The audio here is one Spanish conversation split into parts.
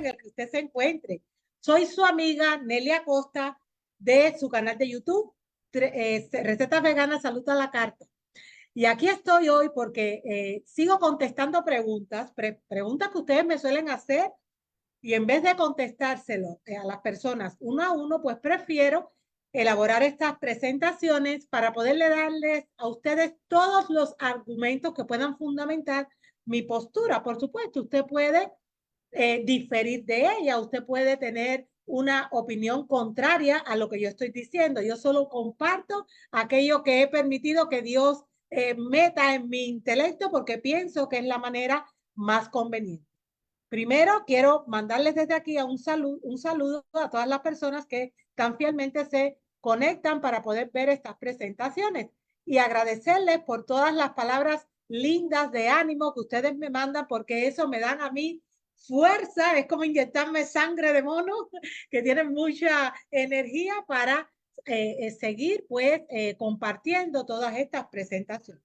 en el que usted se encuentre. Soy su amiga Nelia Acosta de su canal de YouTube, Recetas Veganas, Salud a la Carta. Y aquí estoy hoy porque sigo contestando preguntas que ustedes me suelen hacer y en vez de contestárselo a las personas uno a uno, pues prefiero elaborar estas presentaciones para poderle darles a ustedes todos los argumentos que puedan fundamentar mi postura. Por supuesto, usted puede diferir de ella, usted puede tener una opinión contraria a lo que yo estoy diciendo. Yo solo comparto aquello que he permitido que Dios meta en mi intelecto porque pienso que es la manera más conveniente. Primero, quiero mandarles desde aquí un saludo a todas las personas que tan fielmente se conectan para poder ver estas presentaciones y agradecerles por todas las palabras lindas de ánimo que ustedes me mandan, porque eso me dan a mí fuerza, es como inyectarme sangre de mono, que tienen mucha energía para seguir pues compartiendo todas estas presentaciones.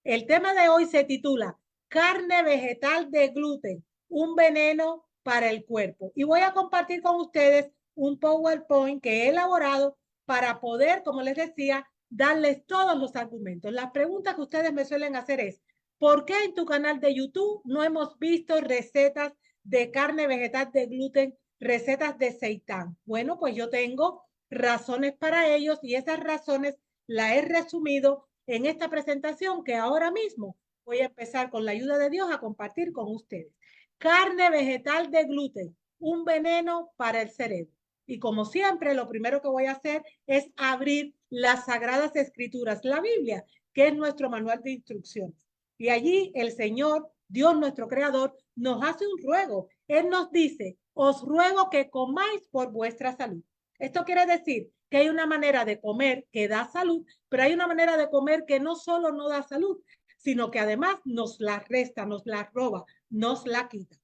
El tema de hoy se titula Carne vegetal de gluten, un veneno para el cuerpo. Y voy a compartir con ustedes un PowerPoint que he elaborado para poder, como les decía, darles todos los argumentos. Las preguntas que ustedes me suelen hacer es, ¿por qué en tu canal de YouTube no hemos visto recetas de carne vegetal de gluten, recetas de seitán? Bueno, pues yo tengo razones para ellos y esas razones las he resumido en esta presentación que ahora mismo voy a empezar con la ayuda de Dios a compartir con ustedes. Carne vegetal de gluten, un veneno para el cerebro. Y como siempre, lo primero que voy a hacer es abrir las Sagradas Escrituras, la Biblia, que es nuestro manual de instrucciones. Y allí el Señor, Dios nuestro Creador, nos hace un ruego. Él nos dice, os ruego que comáis por vuestra salud. Esto quiere decir que hay una manera de comer que da salud, pero hay una manera de comer que no solo no da salud, sino que además nos la resta, nos la roba, nos la quita.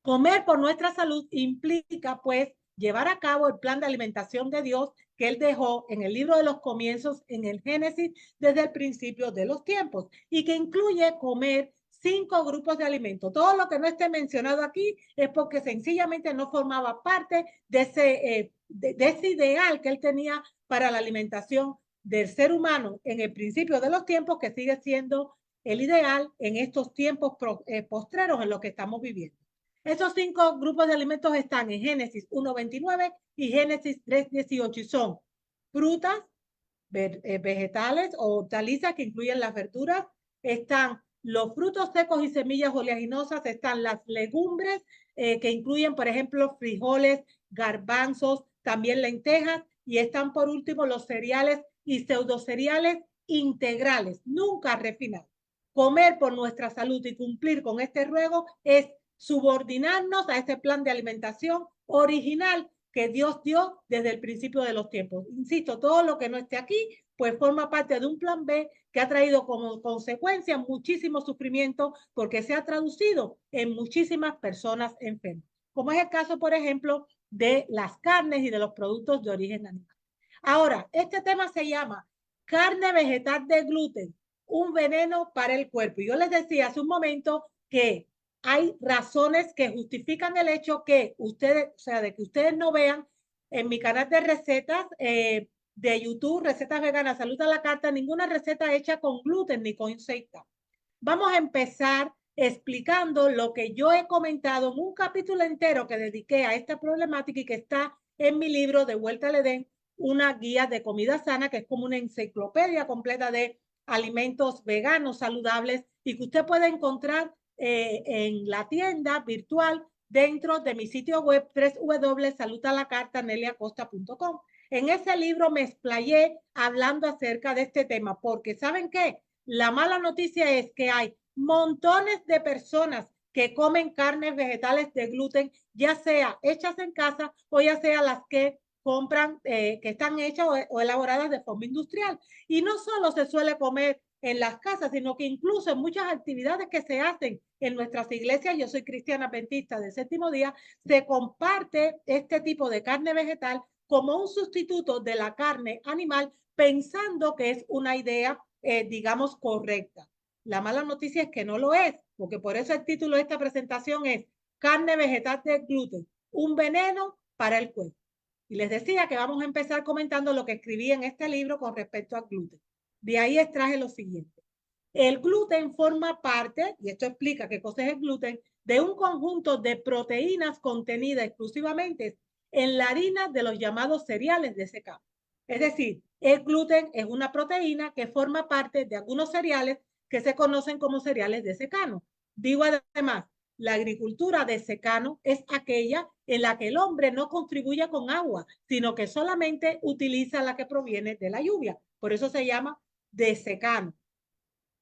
Comer por nuestra salud implica, pues, llevar a cabo el plan de alimentación de Dios que Él dejó en el libro de los comienzos, en el Génesis, desde el principio de los tiempos, y que incluye comer 5 grupos de alimentos. Todo lo que no esté mencionado aquí es porque sencillamente no formaba parte de ese ideal que Él tenía para la alimentación del ser humano en el principio de los tiempos, que sigue siendo el ideal en estos tiempos postreros en los que estamos viviendo. Esos 5 grupos de alimentos están en Génesis 1:29 y Génesis 3:18 y son frutas, vegetales o hortalizas que incluyen las verduras, están los frutos secos y semillas oleaginosas, están las legumbres que incluyen, por ejemplo, frijoles, garbanzos, también lentejas, y están por último los cereales y pseudocereales integrales, nunca refinados. Comer por nuestra salud y cumplir con este ruego es subordinarnos a este plan de alimentación original que Dios dio desde el principio de los tiempos. Insisto, todo lo que no esté aquí, pues forma parte de un plan B que ha traído como consecuencia muchísimo sufrimiento porque se ha traducido en muchísimas personas enfermas, como es el caso, por ejemplo, de las carnes y de los productos de origen animal. Ahora, este tema se llama carne vegetal de gluten, un veneno para el cuerpo. Y yo les decía hace un momento que hay razones que justifican el hecho que ustedes, o sea, de que ustedes no vean en mi canal de recetas de YouTube, Recetas Veganas, Salud a la Carta, ninguna receta hecha con gluten ni con seitán. Vamos a empezar explicando lo que yo he comentado en un capítulo entero que dediqué a esta problemática y que está en mi libro De Vuelta al Edén, una guía de comida sana, que es como una enciclopedia completa de alimentos veganos saludables y que usted puede encontrar en la tienda virtual dentro de mi sitio web www.saludalacartaneliacosta.com. En ese libro me explayé hablando acerca de este tema, porque ¿saben qué? La mala noticia es que hay montones de personas que comen carnes vegetales de gluten, ya sea hechas en casa o ya sea las que compran, que están hechas o elaboradas de forma industrial. Y no solo se suele comer en las casas, sino que incluso en muchas actividades que se hacen en nuestras iglesias, yo soy cristiana adventista del séptimo día, se comparte este tipo de carne vegetal como un sustituto de la carne animal, pensando que es una idea, digamos, correcta. La mala noticia es que no lo es, porque por eso el título de esta presentación es carne vegetal de gluten, un veneno para el cuerpo. Y les decía que vamos a empezar comentando lo que escribí en este libro con respecto al gluten. De ahí extraje lo siguiente. El gluten forma parte, y esto explica qué cosa es el gluten, de un conjunto de proteínas contenidas exclusivamente en la harina de los llamados cereales de secano. Es decir, el gluten es una proteína que forma parte de algunos cereales que se conocen como cereales de secano. Digo además, la agricultura de secano es aquella en la que el hombre no contribuye con agua, sino que solamente utiliza la que proviene de la lluvia. Por eso se llama de secano.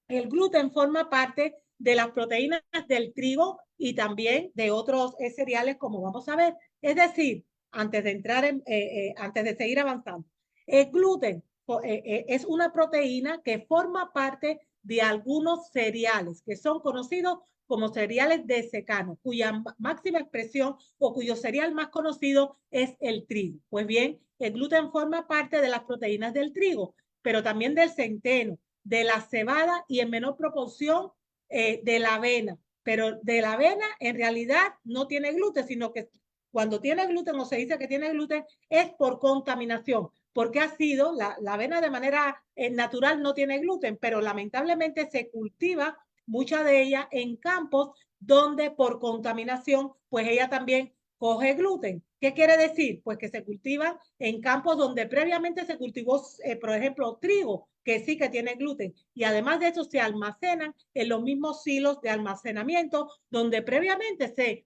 El gluten forma parte de las proteínas del trigo y también de otros cereales, como vamos a ver. Es decir, antes de seguir avanzando, el gluten es una proteína que forma parte de algunos cereales que son conocidos como cereales de secano, cuya máxima expresión o cuyo cereal más conocido es el trigo. Pues bien, el gluten forma parte de las proteínas del trigo, pero también del centeno, de la cebada y en menor proporción de la avena. Pero de la avena en realidad no tiene gluten, sino que cuando tiene gluten o se dice que tiene gluten es por contaminación, porque ha sido, la avena de manera natural no tiene gluten, pero lamentablemente se cultiva mucha de ella en campos donde por contaminación, pues ella también coge gluten. ¿Qué quiere decir? Pues que se cultiva en campos donde previamente se cultivó, por ejemplo, trigo, que sí que tiene gluten. Y además de eso se almacenan en los mismos silos de almacenamiento donde previamente se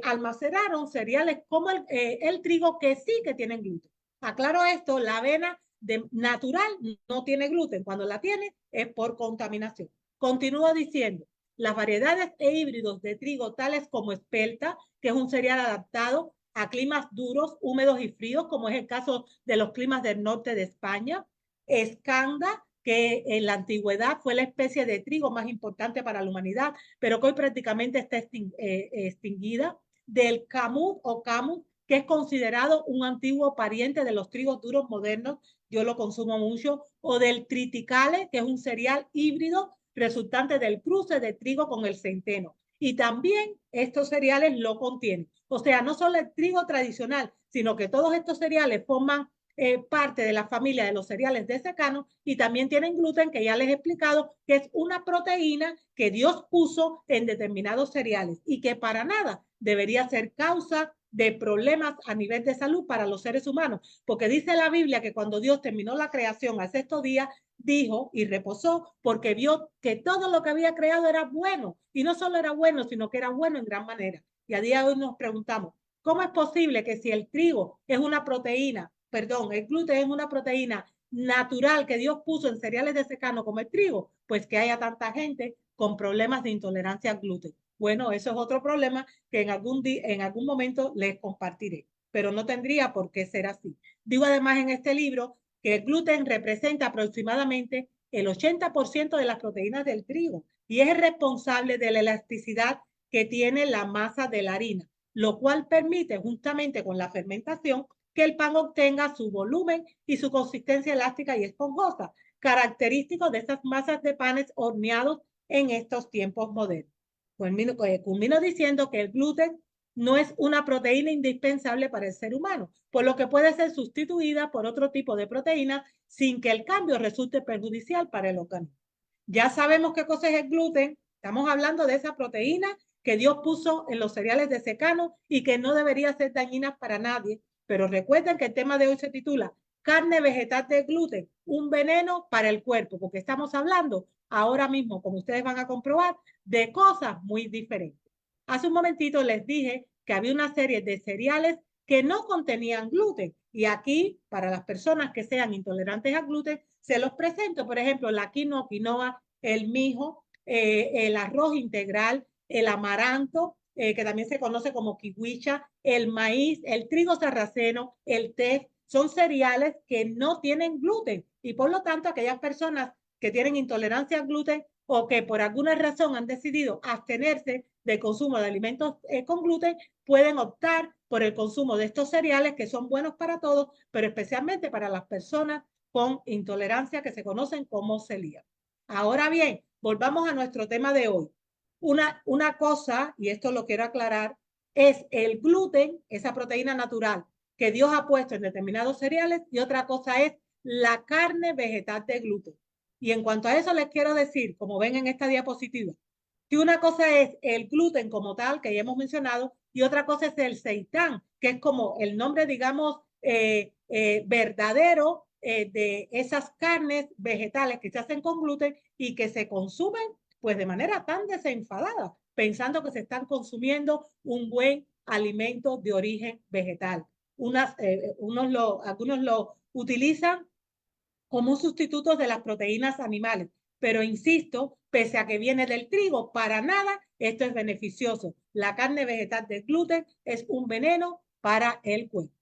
almacenaron cereales como el trigo que sí que tienen gluten. Aclaro esto, la avena natural no tiene gluten. Cuando la tiene es por contaminación. Continúo diciendo, las variedades e híbridos de trigo tales como espelta, que es un cereal adaptado a climas duros, húmedos y fríos, como es el caso de los climas del norte de España, escanda, que en la antigüedad fue la especie de trigo más importante para la humanidad, pero que hoy prácticamente está extinguida, del camut o camus, que es considerado un antiguo pariente de los trigos duros modernos, yo lo consumo mucho, o del triticale, que es un cereal híbrido resultante del cruce de trigo con el centeno. Y también estos cereales lo contienen. O sea, no solo el trigo tradicional, sino que todos estos cereales forman parte de la familia de los cereales de secano y también tienen gluten, que ya les he explicado, que es una proteína que Dios puso en determinados cereales y que para nada debería ser causa de problemas a nivel de salud para los seres humanos, porque dice la Biblia que cuando Dios terminó la creación al sexto día, dijo y reposó porque vio que todo lo que había creado era bueno, y no solo era bueno, sino que era bueno en gran manera. Y a día de hoy nos preguntamos, ¿cómo es posible que si el trigo es una proteína, perdón, el gluten es una proteína natural que Dios puso en cereales de secano como el trigo, pues que haya tanta gente con problemas de intolerancia al gluten? Bueno, eso es otro problema que en algún momento les compartiré, pero no tendría por qué ser así. Digo además en este libro que el gluten representa aproximadamente el 80% de las proteínas del trigo y es el responsable de la elasticidad que tiene la masa de la harina, lo cual permite justamente con la fermentación que el pan obtenga su volumen y su consistencia elástica y esponjosa, característicos de estas masas de panes horneados en estos tiempos modernos. Culmino diciendo que el gluten no es una proteína indispensable para el ser humano, por lo que puede ser sustituida por otro tipo de proteína sin que el cambio resulte perjudicial para el organismo. Ya sabemos qué cosa es el gluten, estamos hablando de esa proteína que Dios puso en los cereales de secano y que no debería ser dañina para nadie, pero recuerden que el tema de hoy se titula carne vegetal de gluten, un veneno para el cuerpo, porque estamos hablando ahora mismo, como ustedes van a comprobar, de cosas muy diferentes. Hace un momentito les dije que había una serie de cereales que no contenían gluten. Y aquí, para las personas que sean intolerantes al gluten, se los presento. Por ejemplo, la quinoa, el mijo, el arroz integral, el amaranto, que también se conoce como kiwicha, el maíz, el trigo sarraceno, el té, son cereales que no tienen gluten. Y por lo tanto, aquellas personas que tienen intolerancia al gluten o que por alguna razón han decidido abstenerse del consumo de alimentos con gluten, pueden optar por el consumo de estos cereales que son buenos para todos, pero especialmente para las personas con intolerancia que se conocen como celíacos. Ahora bien, volvamos a nuestro tema de hoy. Una cosa, y esto lo quiero aclarar, es el gluten, esa proteína natural que Dios ha puesto en determinados cereales, y otra cosa es la carne vegetal de gluten. Y en cuanto a eso les quiero decir, como ven en esta diapositiva, que una cosa es el gluten como tal, que ya hemos mencionado, y otra cosa es el seitán, que es como el nombre, digamos, verdadero de esas carnes vegetales que se hacen con gluten y que se consumen pues de manera tan desenfadada, pensando que se están consumiendo un buen alimento de origen vegetal. Algunos lo utilizan como un sustituto de las proteínas animales, pero insisto, pese a que viene del trigo, para nada esto es beneficioso. La carne vegetal de gluten es un veneno para el cuerpo.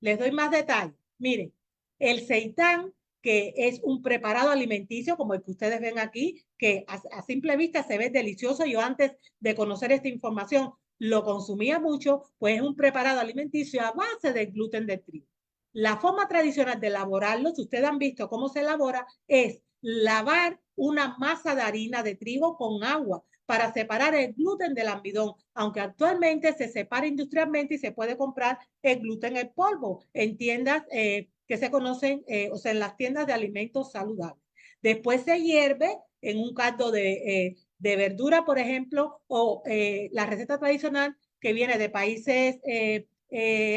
Les doy más detalles. Miren, el seitán, que es un preparado alimenticio como el que ustedes ven aquí, que a simple vista se ve delicioso. Yo antes de conocer esta información lo consumía mucho, pues es un preparado alimenticio a base de gluten de trigo. La forma tradicional de elaborarlo, si ustedes han visto cómo se elabora, es lavar una masa de harina de trigo con agua para separar el gluten del almidón, aunque actualmente se separa industrialmente y se puede comprar el gluten en polvo en tiendas que se conocen, o sea, en las tiendas de alimentos saludables. Después se hierve en un caldo de verdura, por ejemplo, o la receta tradicional que viene de países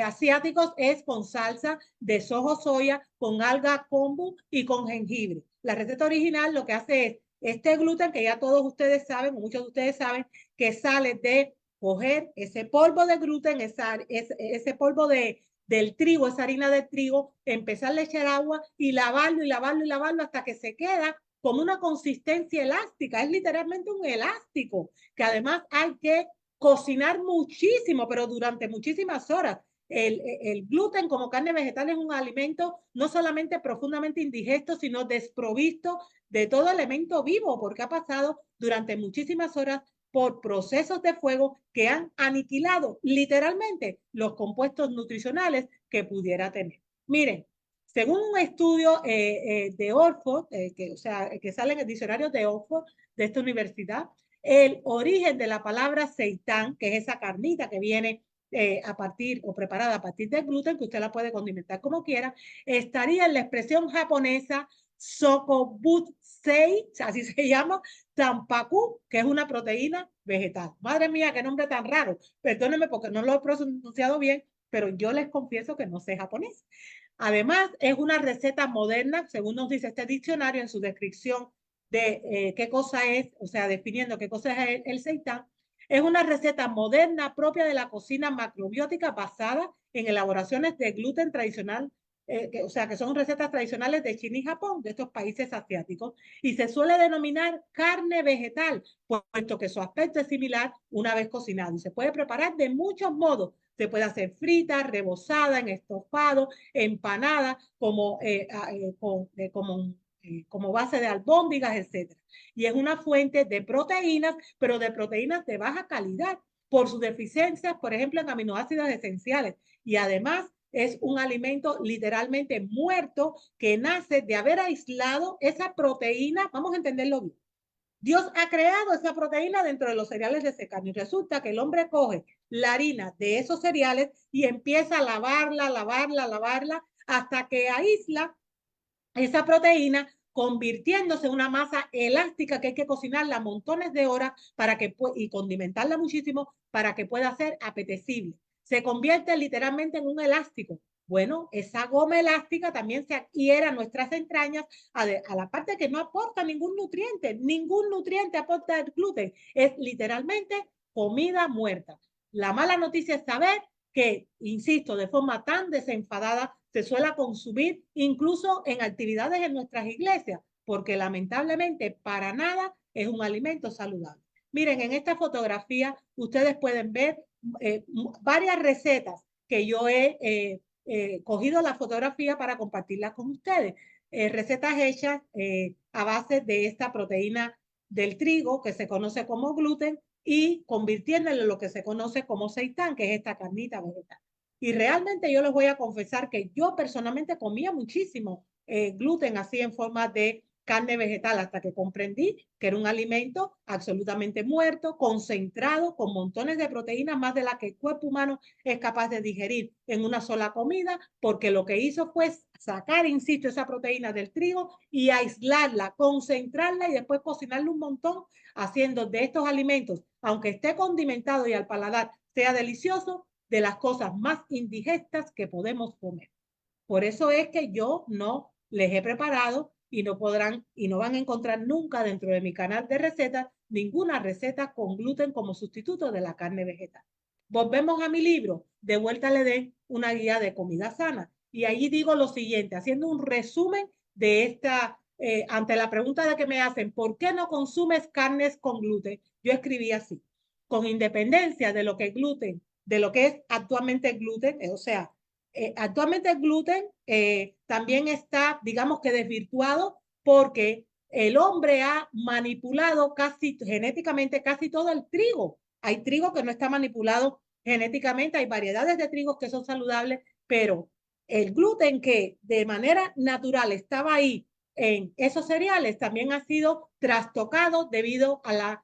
asiáticos es con salsa de sojo soya, con alga kombu y con jengibre. La receta original lo que hace es este gluten que ya todos ustedes saben, o muchos de ustedes saben, que sale de coger ese polvo de gluten, ese polvo del trigo, esa harina de trigo, empezar a echar agua y lavarlo y lavarlo y lavarlo hasta que se queda como una consistencia elástica. Es literalmente un elástico que además hay que cocinar muchísimo, pero durante muchísimas horas. El gluten como carne vegetal es un alimento no solamente profundamente indigesto, sino desprovisto de todo elemento vivo, porque ha pasado durante muchísimas horas por procesos de fuego que han aniquilado literalmente los compuestos nutricionales que pudiera tener. Miren, según un estudio de Oxford, que sale en el diccionario de Oxford de esta universidad, el origen de la palabra seitán, que es esa carnita que viene a partir o preparada a partir del gluten, que usted la puede condimentar como quiera, estaría en la expresión japonesa sokobutsei, así se llama, tampaku, que es una proteína vegetal. Madre mía, qué nombre tan raro. Perdónenme porque no lo he pronunciado bien, pero yo les confieso que no sé japonés. Además, es una receta moderna, según nos dice este diccionario en su descripción de qué cosa es, o sea, definiendo qué cosa es el seitán. Es una receta moderna propia de la cocina macrobiótica basada en elaboraciones de gluten tradicional, o sea, que son recetas tradicionales de China y Japón, de estos países asiáticos, y se suele denominar carne vegetal, puesto que su aspecto es similar una vez cocinado, y se puede preparar de muchos modos. Se puede hacer frita, rebozada, en estofado, empanada, como base de albóndigas, etc. Y es una fuente de proteínas, pero de proteínas de baja calidad, por sus deficiencias, por ejemplo, en aminoácidos esenciales. Y además es un alimento literalmente muerto que nace de haber aislado esa proteína, vamos a entenderlo bien. Dios ha creado esa proteína dentro de los cereales de secano y resulta que el hombre coge la harina de esos cereales y empieza a lavarla hasta que aísla esa proteína, convirtiéndose en una masa elástica que hay que cocinarla montones de horas y condimentarla muchísimo para que pueda ser apetecible. Se convierte literalmente en un elástico. Bueno, esa goma elástica también se adhiere a nuestras entrañas, a la parte que no aporta ningún nutriente aporta el gluten, es literalmente comida muerta. La mala noticia es saber que, insisto, de forma tan desenfadada se suele consumir incluso en actividades en nuestras iglesias, porque lamentablemente para nada es un alimento saludable. Miren, en esta fotografía ustedes pueden ver varias recetas que yo he cogido la fotografía para compartirlas con ustedes. Recetas hechas a base de esta proteína del trigo que se conoce como gluten y convirtiéndolo en lo que se conoce como seitán, que es esta carnita vegetal. Y realmente yo les voy a confesar que yo personalmente comía muchísimo gluten así en forma de carne vegetal hasta que comprendí que era un alimento absolutamente muerto, concentrado, con montones de proteínas, más de las que el cuerpo humano es capaz de digerir en una sola comida, porque lo que hizo fue sacar, insisto, esa proteína del trigo y aislarla, concentrarla y después cocinarla un montón, haciendo de estos alimentos, aunque esté condimentado y al paladar sea delicioso, de las cosas más indigestas que podemos comer. Por eso es que yo no les he preparado y no podrán y no van a encontrar nunca dentro de mi canal de recetas ninguna receta con gluten como sustituto de la carne vegetal. Volvemos a mi libro, De vuelta le den una guía de comida sana. Y allí digo lo siguiente, haciendo un resumen de esta, ante la pregunta de que me hacen, ¿por qué no consumes carnes con gluten? Yo escribí así, con independencia de lo que gluten, de lo que es actualmente el gluten, o sea, actualmente el gluten también está, digamos que desvirtuado porque el hombre ha manipulado casi genéticamente casi todo el trigo. Hay trigo que no está manipulado genéticamente, hay variedades de trigos que son saludables, pero el gluten que de manera natural estaba ahí en esos cereales también ha sido trastocado debido a la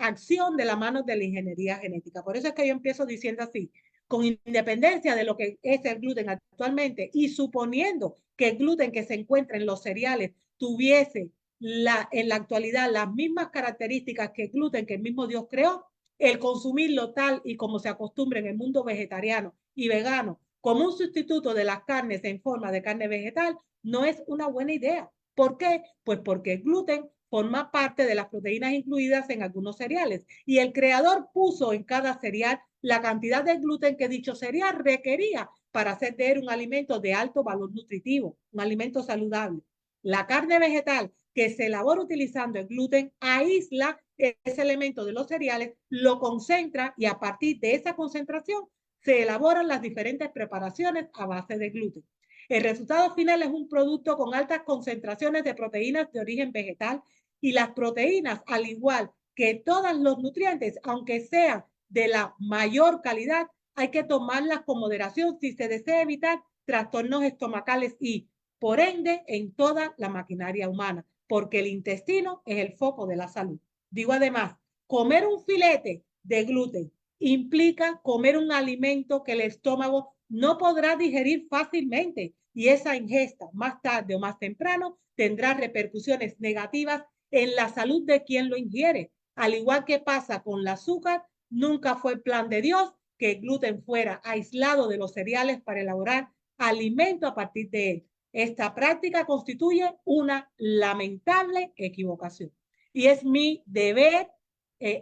acción de la mano de la ingeniería genética. Por eso es que yo empiezo diciendo así, con independencia de lo que es el gluten actualmente y suponiendo que el gluten que se encuentra en los cereales tuviese en la actualidad las mismas características que el gluten que el mismo Dios creó, el consumirlo tal y como se acostumbra en el mundo vegetariano y vegano como un sustituto de las carnes en forma de carne vegetal no es una buena idea. ¿Por qué? Pues porque el gluten forma parte de las proteínas incluidas en algunos cereales y el creador puso en cada cereal la cantidad de gluten que dicho cereal requería para hacer de él un alimento de alto valor nutritivo, un alimento saludable. La carne vegetal que se elabora utilizando el gluten aísla ese elemento de los cereales, lo concentra y a partir de esa concentración se elaboran las diferentes preparaciones a base de gluten. El resultado final es un producto con altas concentraciones de proteínas de origen vegetal y las proteínas, al igual que todos los nutrientes, aunque sean de la mayor calidad, hay que tomarlas con moderación si se desea evitar trastornos estomacales y, por ende, en toda la maquinaria humana, porque el intestino es el foco de la salud. Digo además, comer un filete de gluten implica comer un alimento que el estómago no podrá digerir fácilmente y esa ingesta más tarde o más temprano tendrá repercusiones negativas en la salud de quien lo ingiere. Al igual que pasa con el azúcar, nunca fue el plan de Dios que el gluten fuera aislado de los cereales para elaborar alimento a partir de él. Esta práctica constituye una lamentable equivocación. Y es mi deber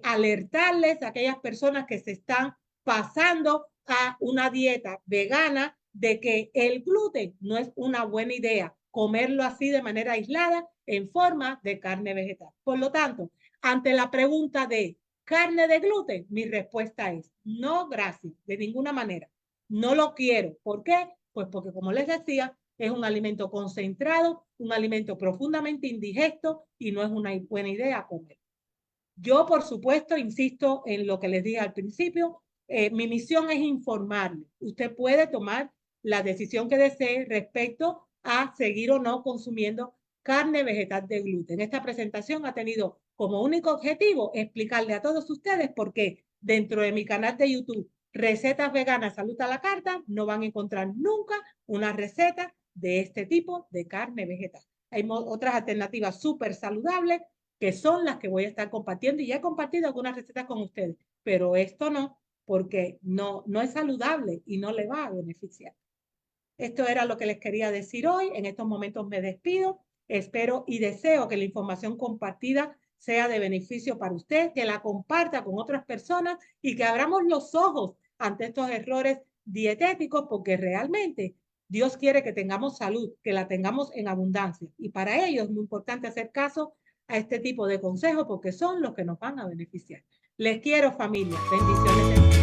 alertarles a aquellas personas que se están pasando a una dieta vegana de que el gluten no es una buena idea comerlo así de manera aislada en forma de carne vegetal. Por lo tanto, ante la pregunta de carne de gluten, mi respuesta es no, gracias, de ninguna manera. No lo quiero. ¿Por qué? Pues porque, como les decía, es un alimento concentrado, un alimento profundamente indigesto y no es una buena idea comer. Yo, por supuesto, insisto en lo que les dije al principio, mi misión es informarle. Usted puede tomar la decisión que desee respecto a seguir o no consumiendo carne vegetal de gluten. Esta presentación ha tenido como único objetivo explicarle a todos ustedes por qué dentro de mi canal de YouTube, Recetas Veganas Salud a la Carta, no van a encontrar nunca una receta de este tipo de carne vegetal. Hay otras alternativas súper saludables que son las que voy a estar compartiendo y ya he compartido algunas recetas con ustedes, pero esto no, porque no es saludable y no le va a beneficiar. Esto era lo que les quería decir hoy. En estos momentos me despido. Espero y deseo que la información compartida sea de beneficio para usted, que la comparta con otras personas y que abramos los ojos ante estos errores dietéticos, porque realmente Dios quiere que tengamos salud, que la tengamos en abundancia. Y para ello es muy importante hacer caso a este tipo de consejos porque son los que nos van a beneficiar. Les quiero, familia. Bendiciones.